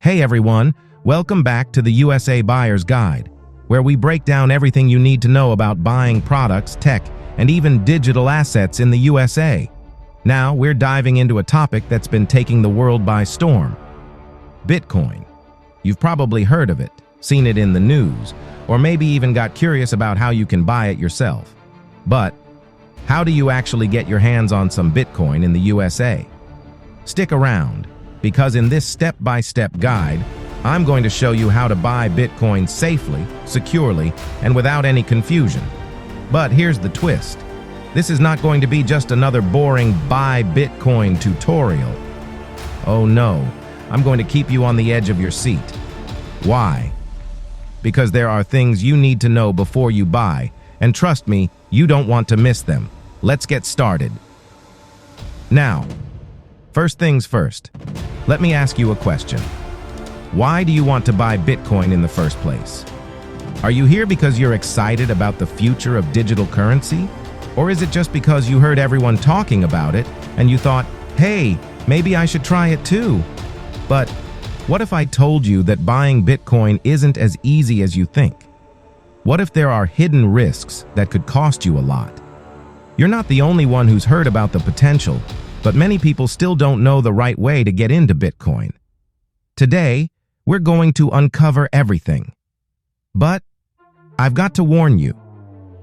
Hey everyone, welcome back to the USA Buyer's Guide, where we break down everything you need to know about buying products, tech, and even digital assets in the USA. Now we're diving into a topic that's been taking the world by storm: Bitcoin. You've probably heard of it, seen it in the news, or maybe even got curious about how you can buy it yourself. But how do you actually get your hands on some Bitcoin in the USA? Stick around, because in this step-by-step guide, I'm going to show you how to buy Bitcoin safely, securely, and without any confusion. But here's the twist. This is not going to be just another boring buy Bitcoin tutorial. Oh no, I'm going to keep you on the edge of your seat. Why? Because there are things you need to know before you buy, and trust me, you don't want to miss them. Let's get started. Now, first things first, let me ask you a question. Why do you want to buy Bitcoin in the first place? Are you here because you're excited about the future of digital currency? Or is it just because you heard everyone talking about it and you thought, hey, maybe I should try it too? But what if I told you that buying Bitcoin isn't as easy as you think? What if there are hidden risks that could cost you a lot? You're not the only one who's heard about the potential, but many people still don't know the right way to get into Bitcoin. Today, we're going to uncover everything. But I've got to warn you,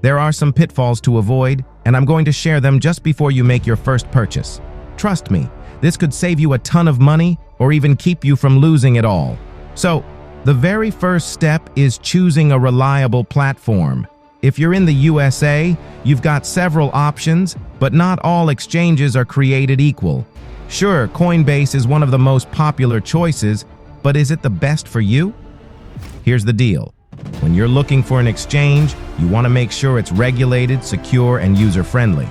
there are some pitfalls to avoid, and I'm going to share them just before you make your first purchase. Trust me, this could save you a ton of money or even keep you from losing it all. So, the very first step is choosing a reliable platform. If you're in the USA, you've got several options, but not all exchanges are created equal. Sure, Coinbase is one of the most popular choices, but is it the best for you? Here's the deal. When you're looking for an exchange, you want to make sure it's regulated, secure, and user-friendly.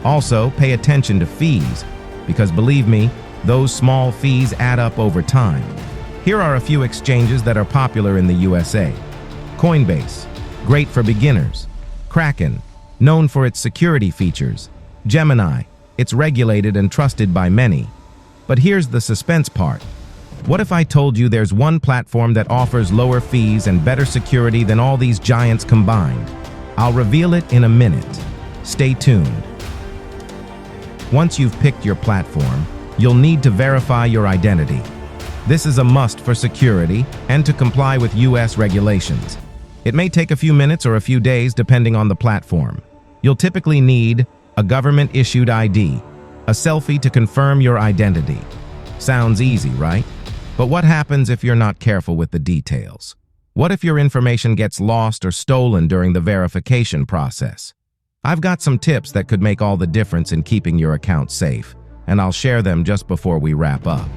Also, pay attention to fees, because believe me, those small fees add up over time. Here are a few exchanges that are popular in the USA. Coinbase, great for beginners. Kraken, known for its security features. Gemini, it's regulated and trusted by many. But here's the suspense part. What if I told you there's one platform that offers lower fees and better security than all these giants combined? I'll reveal it in a minute. Stay tuned. Once you've picked your platform, you'll need to verify your identity. This is a must for security and to comply with US regulations. It may take a few minutes or a few days depending on the platform. You'll typically need a government-issued ID, a selfie to confirm your identity. Sounds easy, right? But what happens if you're not careful with the details? What if your information gets lost or stolen during the verification process? I've got some tips that could make all the difference in keeping your account safe, and I'll share them just before we wrap up.